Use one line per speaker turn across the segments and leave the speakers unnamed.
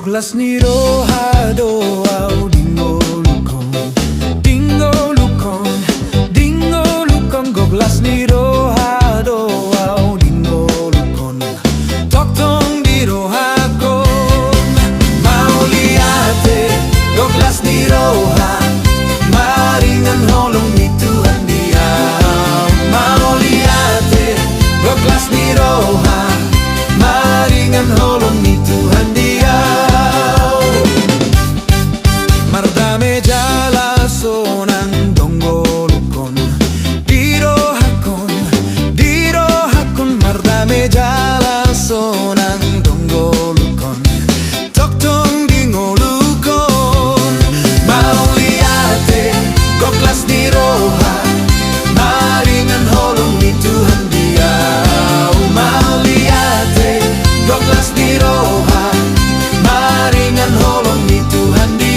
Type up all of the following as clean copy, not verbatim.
Goglas ni roha doau dingo lukon, dingo lukon, dingo lukon. Goglas ni roha doau dingo lukon, tok tong di roha kon. Mau liate goglas ni roha, maringan holong ni Tuhan Dia. Mau liate goglas ni roha, maringan holong ni Tuhan Dia. Mardame jala sonang donggo lukon, diro hakon, mardame jala sonang donggo lukon, tok tong dingo lukon. Mau liate goglas ni roha, maringan holong ni Tuhan Dia. Mau liate goglas ni roha, maringan holong ni Tuhan Dia.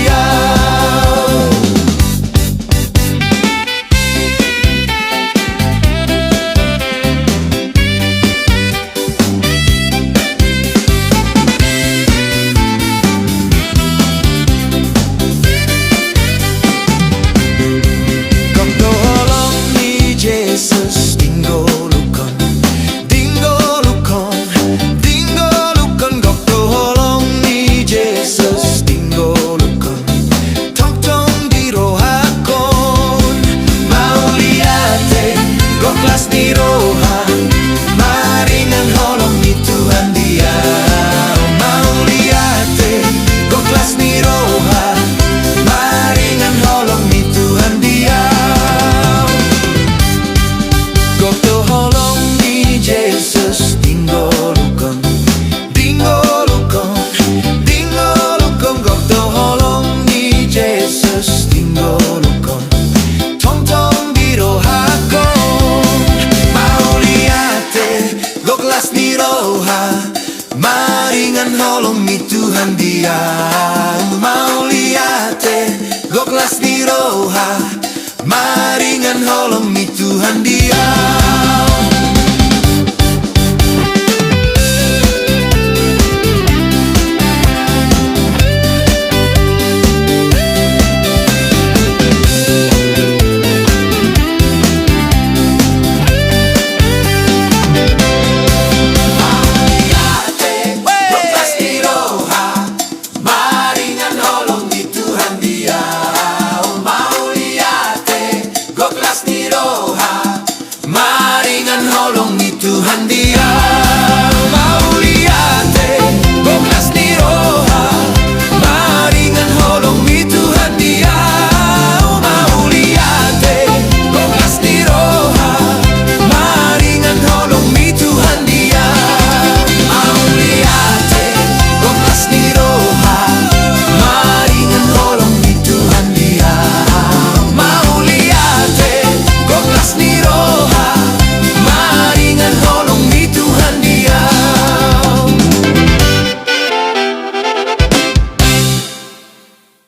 Gogdo holong ni Jesus, dingo lukon, dingo lukon, dingo lukon. Gogdo holong ni Jesus, dingo lukon, tok tong di roha kon. Mau liate goglas ni roha, maringan holong ni Tuhan Dia. Mau liate goglas ni roha, maringan holong ni Tuhan Dia. Gogdo holong ni Jesus, dingo lukon, dingo lukon, dingo lukon. Gogdo holong ni Jesus, dingo lukon, tong tong di roha kon. Mau liate goglas ni roha, maringan holong ni Tuhan Dia. Mau liate goglas ni roha, maringan holong ni Tuhan Dia. Goglas ni roha, maringan holong ni Tuhan Dia.